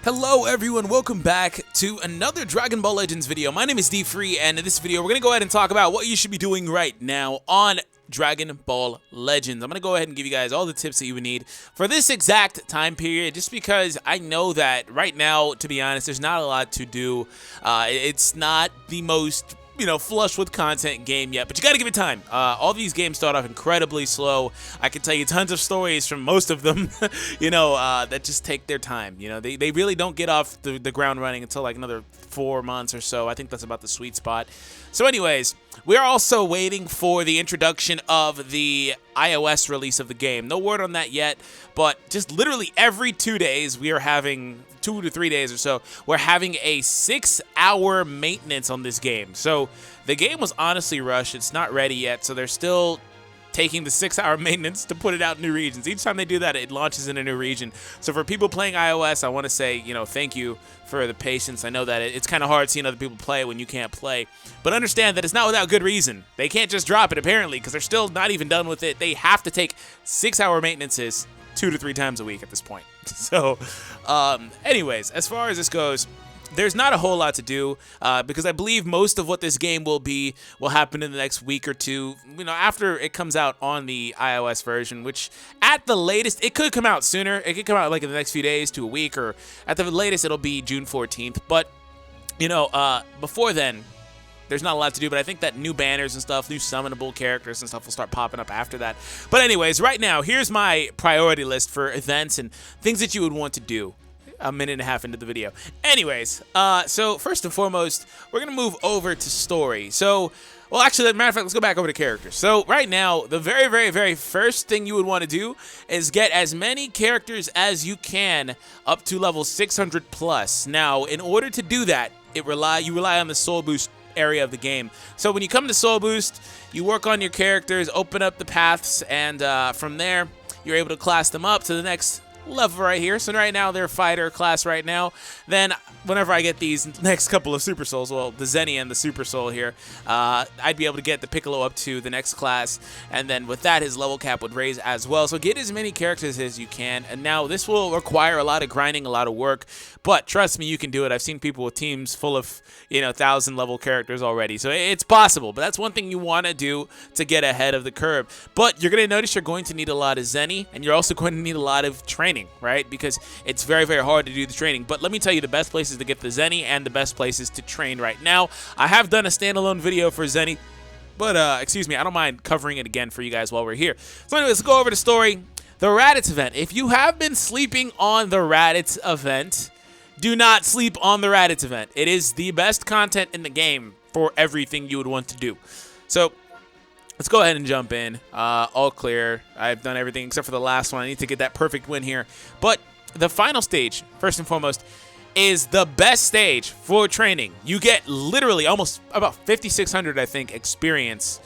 Hello everyone, welcome back to another Dragon Ball Legends video. My name is DFree, and in this video we're going to go ahead and talk about what you should be doing right now on Dragon Ball Legends. I'm going to go ahead and give you guys all the tips that you would need for this exact time period, just because I know that right now, to be honest, there's not a lot to do. It's not the most flush with content game yet, but you gotta give it time. All these games start off incredibly slow. I can tell you tons of stories from most of them, that just take their time. They really don't get off the ground running until like another 4 months or so. I think that's about the sweet spot. So anyways, we're also waiting for the introduction of the iOS release of the game. No word on that yet, but just literally every 2 days we are having 2 to 3 days or so, we're having a 6-hour maintenance on this game. So the game was honestly rushed. It's not ready yet, so they're still taking the 6-hour maintenance to put it out in new regions. Each time they do that, it launches in a new region. So for people playing iOS, I want to say, thank you for the patience. I know that it's kind of hard seeing other people play when you can't play, but understand that it's not without good reason. They can't just drop it, apparently, because they're still not even done with it. They have to take 6-hour maintenances 2 to 3 times a week at this point. So, anyways, as far as this goes, there's not a whole lot to do because I believe most of what this game will happen in the next week or two, after it comes out on the iOS version, which at the latest, it could come out sooner. It could come out like in the next few days to a week, or at the latest, it'll be June 14th. But, before then, there's not a lot to do, but I think that new banners and stuff, new summonable characters and stuff will start popping up after that. But anyways, right now, here's my priority list for events and things that you would want to do a minute and a half into the video. Anyways, so first and foremost, we're going to move over to story. So, well, actually, as a matter of fact, let's go back over to characters. So right now, the very, very, very first thing you would want to do is get as many characters as you can up to level 600 plus. Now, in order to do that, you rely on the soul boost area of the game. So when you come to soul boost, you work on your characters, open up the paths, and from there you're able to class them up to the next level right here. So right now they're fighter class right now. Then whenever I get these next couple of super souls, well, the Zenny and the super soul here, I'd be able to get the Piccolo up to the next class, and then with that his level cap would raise as well. So get as many characters as you can, and now this will require a lot of grinding, a lot of work, but trust me, you can do it. I've seen people with teams full of 1,000 level characters already, so it's possible. But that's one thing you want to do to get ahead of the curve. But you're going to notice you're going to need a lot of Zenny, and you're also going to need a lot of training, right? Because it's very, very hard to do the training. But let me tell you the best places to get the Zenny and the best places to train right now. I have done a standalone video for Zenny, but excuse me, I don't mind covering it again for you guys while we're here. So anyways, let's go over to story. The Raditz event. If you have been sleeping on the Raditz event, do not sleep on the Raditz event. It is the best content in the game for everything you would want to do. So let's go ahead and jump in. All clear. I've done everything except for the last one. I need to get that perfect win here. But the final stage, first and foremost, is the best stage for training. You get literally almost about 5,600, I think, experience,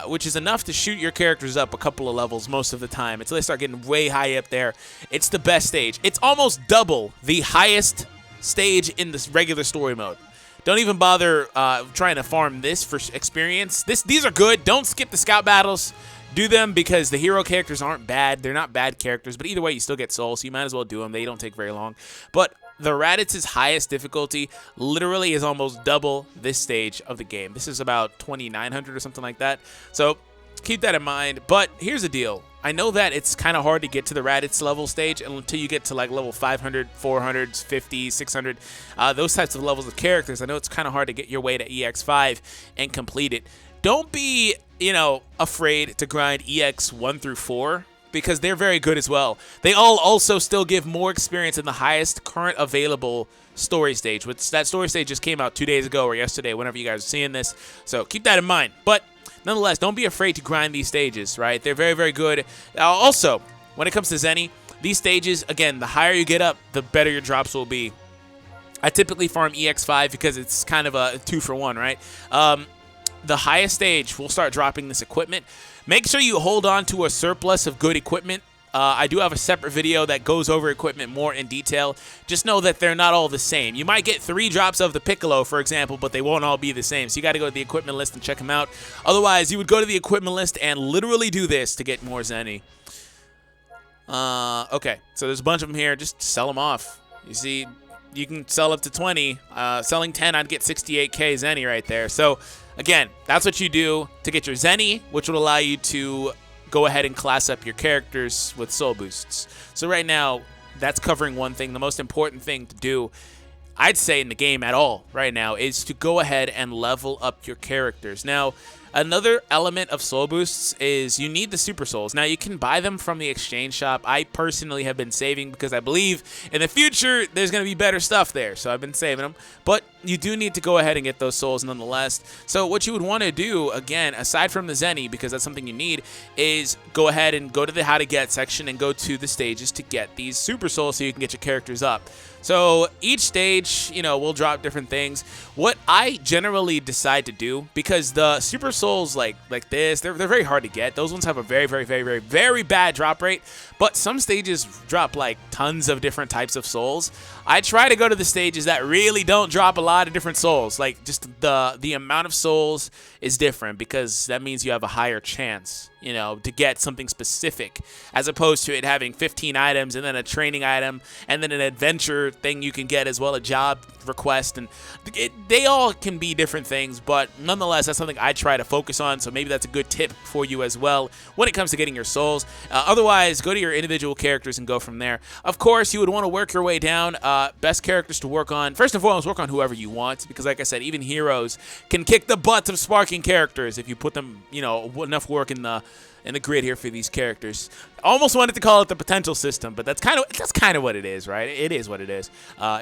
which is enough to shoot your characters up a couple of levels most of the time until they start getting way high up there. It's the best stage. It's almost double the highest stage in this regular story mode. Don't even bother trying to farm this for experience. These are good. Don't skip the scout battles. Do them because the hero characters aren't bad. They're not bad characters, but either way, you still get souls, so you might as well do them. They don't take very long. But the Raditz's highest difficulty literally is almost double this stage of the game. This is about 2,900 or something like that. So keep that in mind. But here's the deal. I know that it's kind of hard to get to the Raditz level stage until you get to like level 500, 400, 50, 600, those types of levels of characters. I know it's kind of hard to get your way to EX5 and complete it. Don't be, afraid to grind EX 1 through 4. Because they're very good as well. They all also still give more experience in the highest current available story stage, which that story stage just came out 2 days ago or yesterday, whenever you guys are seeing this. So keep that in mind. But nonetheless, don't be afraid to grind these stages, right? They're very, very good. Also, when it comes to Zenny, these stages, again, the higher you get up, the better your drops will be. I typically farm EX5 because it's kind of a 2-for-1, right? The highest stage will start dropping this equipment. Make sure you hold on to a surplus of good equipment. I do have a separate video that goes over equipment more in detail. Just know that they're not all the same. You might get 3 drops of the Piccolo, for example, but they won't all be the same. So you got to go to the equipment list and check them out. Otherwise, you would go to the equipment list and literally do this to get more Zenny. Okay, so there's a bunch of them here. Just sell them off. You see, you can sell up to 20. Selling 10, I'd get 68k Zenny right there. So again, that's what you do to get your Zenny, which will allow you to go ahead and class up your characters with soul boosts. So right now, that's covering one thing. The most important thing to do, I'd say, in the game at all right now is to go ahead and level up your characters. Now, another element of soul boosts is you need the super souls. Now, you can buy them from the exchange shop. I personally have been saving because I believe in the future there's going to be better stuff there. So I've been saving them. But you do need to go ahead and get those souls nonetheless. So what you would want to do, again, aside from the Zenny, because that's something you need, is go ahead and go to the how to get section and go to the stages to get these super souls so you can get your characters up. So each stage, you know, will drop different things. What I generally decide to do, because the super souls like this, they're very hard to get. Those ones have a very bad drop rate, but some stages drop like tons of different types of souls. I try to go to the stages that really don't drop a lot of different souls. Like, just the amount of souls is different, because that means you have a higher chance, you know, to get something specific, as opposed to it having 15 items and then a training item and then an adventure thing you can get as well, a job request, and they all can be different things, but nonetheless, that's something I try to focus on. So maybe that's a good tip for you as well when it comes to getting your souls. Otherwise, go to your individual characters and go from there. Of course, you would want to work your way down. Best characters to work on, first and foremost, work on whoever you want, because like I said, even heroes can kick the butt of sparking characters if you put them, you know, enough work in the grid here for these characters. Almost wanted to call it the potential system, but that's kind of what it is, right? It is what it is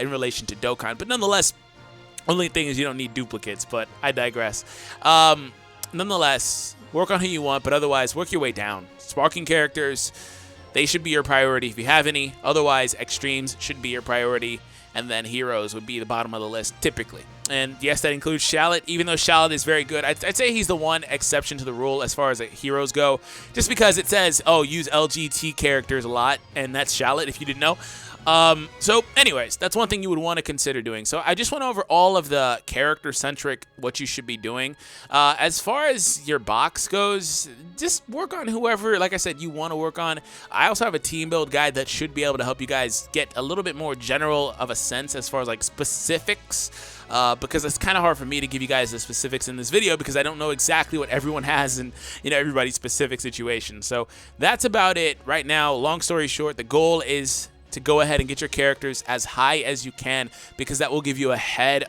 in relation to Dokkan. But nonetheless, only thing is you don't need duplicates, but I digress. Nonetheless, work on who you want, but otherwise, work your way down. Sparking characters, they should be your priority if you have any. Otherwise, extremes should be your priority, and then heroes would be the bottom of the list, typically. And yes, that includes Shallot. Even though Shallot is very good, I'd say he's the one exception to the rule as far as heroes go, just because it says, oh, use LGT characters a lot, and that's Shallot, if you didn't know. So anyways, that's one thing you would want to consider doing. So I just went over all of the character-centric, what you should be doing. As far as your box goes, just work on whoever, like I said, you want to work on. I also have a team build guide that should be able to help you guys get a little bit more general of a sense as far as like specifics. Because it's kind of hard for me to give you guys the specifics in this video, because I don't know exactly what everyone has in, you know, everybody's specific situation. So that's about it right now. Long story short, the goal is to go ahead and get your characters as high as you can, because that will give you ahead,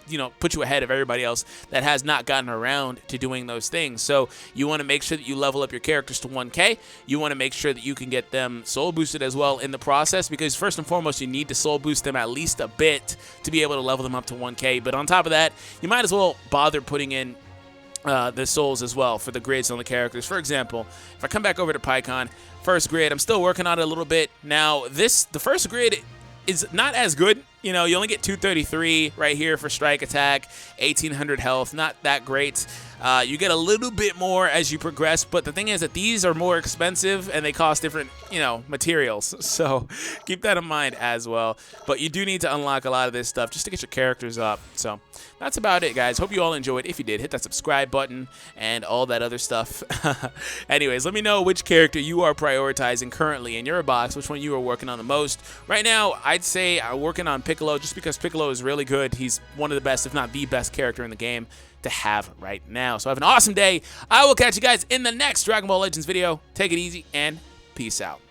you know, put you ahead of everybody else that has not gotten around to doing those things. So you want to make sure that you level up your characters to 1K. You want to make sure that you can get them soul boosted as well in the process, because first and foremost, you need to soul boost them at least a bit to be able to level them up to 1K. But on top of that, you might as well bother putting in the souls as well for the grids on the characters. For example, if I come back over to PyCon, first grid, I'm still working on it a little bit. Now, the first grid is not as good. You know, you only get 233 right here for strike attack, 1800 health, not that great. You get a little bit more as you progress, but the thing is that these are more expensive and they cost different, you know, materials. So keep that in mind as well. But you do need to unlock a lot of this stuff just to get your characters up. So that's about it, guys. Hope you all enjoyed. If you did, hit that subscribe button and all that other stuff. Anyways, let me know which character you are prioritizing currently in your box, which one you are working on the most. Right now, I'd say I'm working on Piccolo, just because Piccolo is really good. He's one of the best, if not the best character in the game to have right now. So have an awesome day. I will catch you guys in the next Dragon Ball Legends video. Take it easy and peace out.